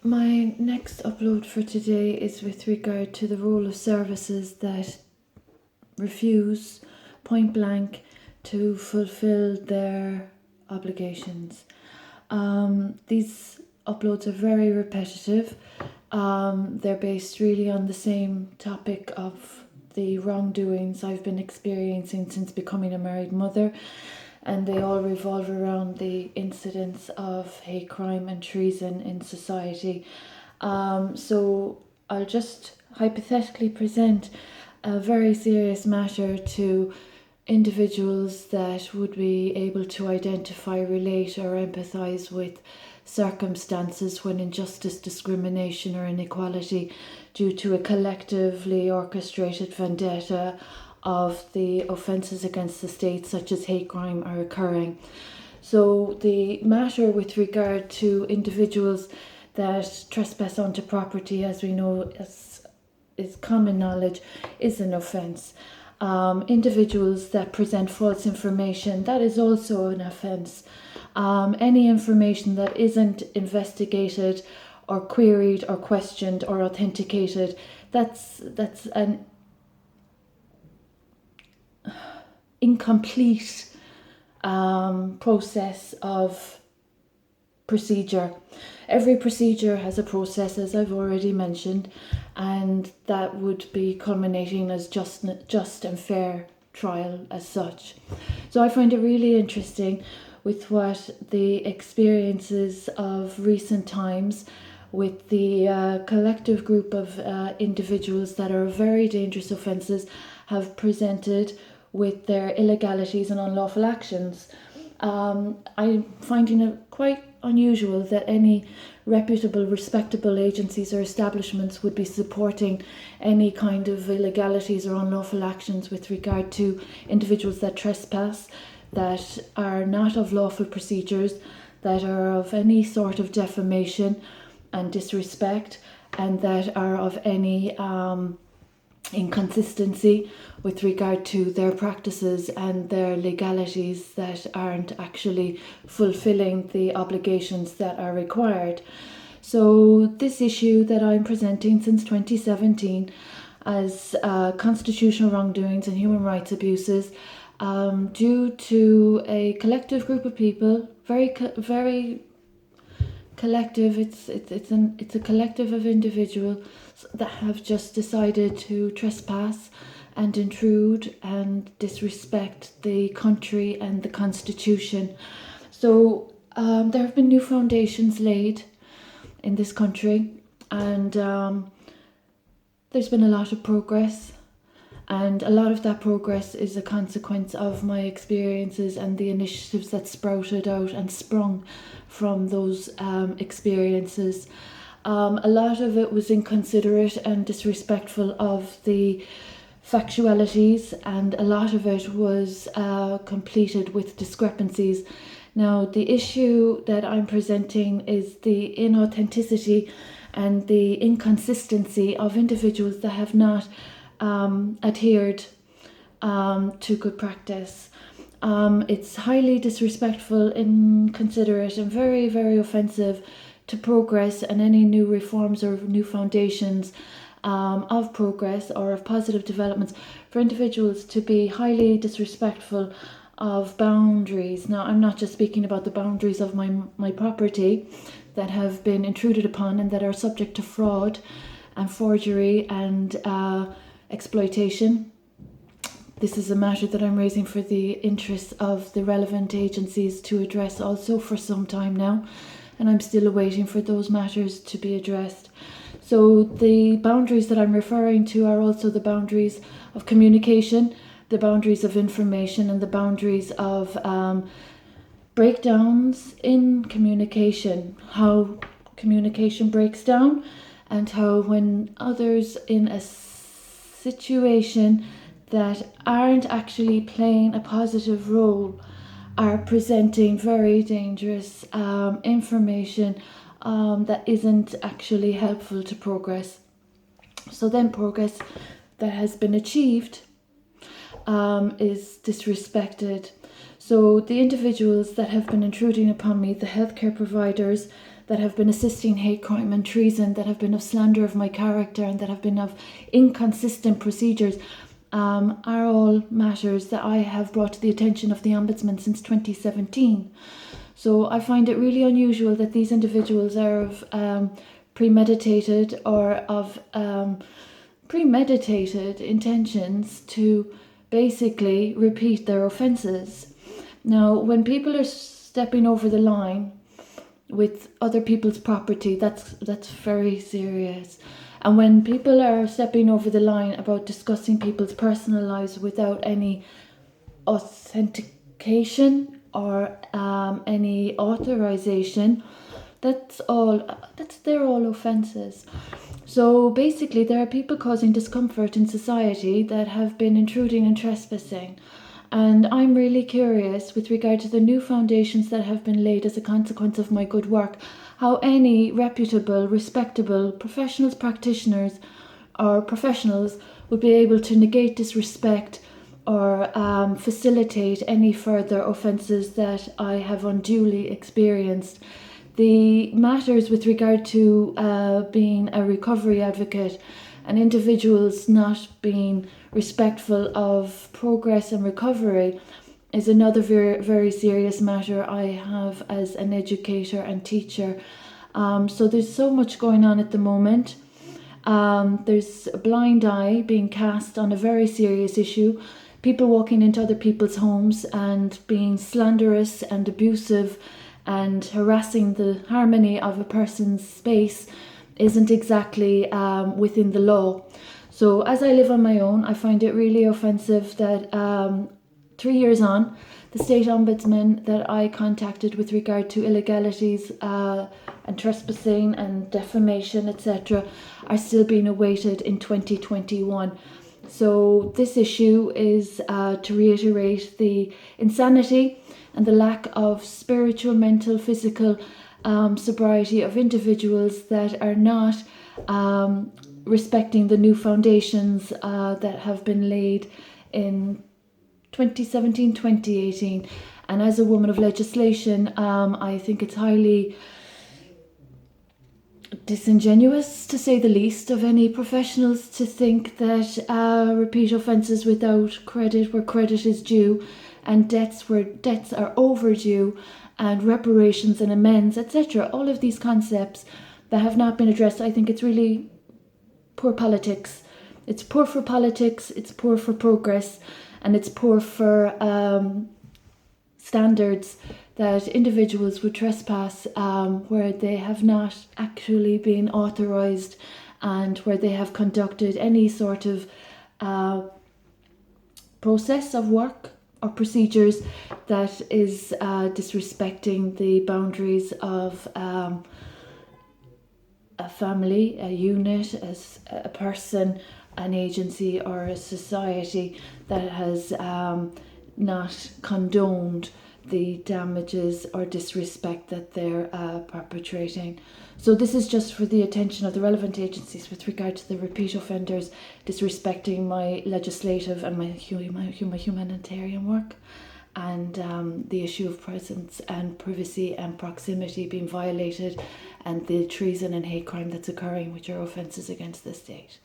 My next upload for today is with regard to the role of services that refuse point blank to fulfill their obligations. These uploads are very repetitive. They're based really on the same topic of the wrongdoings I've been experiencing since becoming a married mother, and they all revolve around the incidents of hate crime and treason in society. So I'll just hypothetically present a very serious matter to individuals that would be able to identify, relate, or empathise with circumstances when injustice, discrimination, or inequality due to a collectively orchestrated vendetta of the offences against the state, such as hate crime, are occurring. So the matter with regard to individuals that trespass onto property, as we know, is common knowledge, is an offence. Individuals that present false information, that is also an offence. Any information that isn't investigated or queried or questioned or authenticated, that's an incomplete process of procedure. Every procedure has a process, as I've already mentioned, and that would be culminating as just and fair trial as such. So I find it really interesting with what the experiences of recent times with the collective group of individuals that are very dangerous offences have presented with their illegalities and unlawful actions. I'm finding it quite unusual that any reputable, respectable agencies or establishments would be supporting any kind of illegalities or unlawful actions with regard to individuals that trespass, that are not of lawful procedures, that are of any sort of defamation and disrespect, and that are of any inconsistency with regard to their practices and their legalities that aren't actually fulfilling the obligations that are required. So this issue that I'm presenting since 2017 as constitutional wrongdoings and human rights abuses, due to a collective group of people, very collective. It's a collective of individuals that have just decided to trespass and intrude and disrespect the country and the Constitution. So there have been new foundations laid in this country, and there's been a lot of progress, and a lot of that progress is a consequence of my experiences and the initiatives that sprouted out and sprung from those experiences. A lot of it was inconsiderate and disrespectful of the factualities, and a lot of it was completed with discrepancies. Now, the issue that I'm presenting is the inauthenticity and the inconsistency of individuals that have not adhered to good practice. It's highly disrespectful, inconsiderate, and very, very offensive to progress and any new reforms or new foundations of progress or of positive developments for individuals to be highly disrespectful of boundaries. Now, I'm not just speaking about the boundaries of my property that have been intruded upon and that are subject to fraud and forgery and exploitation. This is a matter that I'm raising for the interests of the relevant agencies to address also for some time now, and I'm still awaiting for those matters to be addressed. So the boundaries that I'm referring to are also the boundaries of communication, the boundaries of information, and the boundaries of breakdowns in communication, how communication breaks down, and how when others in a situation that aren't actually playing a positive role are presenting very dangerous information that isn't actually helpful to progress. So then progress that has been achieved is disrespected. So the individuals that have been intruding upon me, the healthcare providers, that have been assisting hate crime and treason, that have been of slander of my character, and that have been of inconsistent procedures, are all matters that I have brought to the attention of the Ombudsman since 2017. So I find it really unusual that these individuals are of premeditated intentions to basically repeat their offences. Now, when people are stepping over the line with other people's property, that's very serious. And when people are stepping over the line about discussing people's personal lives without any authentication or any authorization, they're all offences. So basically, there are people causing discomfort in society that have been intruding and trespassing. And I'm really curious, with regard to the new foundations that have been laid as a consequence of my good work, how any reputable, respectable practitioners or professionals would be able to negate disrespect or facilitate any further offences that I have unduly experienced. The matters with regard to being a recovery advocate and individuals not being respectful of progress and recovery is another very, very serious matter I have as an educator and teacher. So there's so much going on at the moment. There's a blind eye being cast on a very serious issue. People walking into other people's homes and being slanderous and abusive and harassing the harmony of a person's space isn't exactly within the law. So as I live on my own, I find it really offensive that 3 years on, the state ombudsman that I contacted with regard to illegalities and trespassing and defamation, etc., are still being awaited in 2021. So this issue is to reiterate the insanity and the lack of spiritual, mental, physical sobriety of individuals that are not respecting the new foundations that have been laid in 2017, 2018. And as a woman of legislation, I think it's highly disingenuous, to say the least, of any professionals to think that repeat offences without credit where credit is due, and debts where debts are overdue, and reparations and amends, etc. All of these concepts that have not been addressed, I think it's really poor politics. It's poor for politics, it's poor for progress, and it's poor for standards that individuals would trespass where they have not actually been authorised and where they have conducted any sort of process of work or procedures that is disrespecting the boundaries of a family, a unit, as a person, an agency or a society that has not condoned the damages or disrespect that they're perpetrating. So this is just for the attention of the relevant agencies with regard to the repeat offenders disrespecting my legislative and my humanitarian work, and the issue of presence and privacy and proximity being violated, and the treason and hate crime that's occurring, which are offences against the state.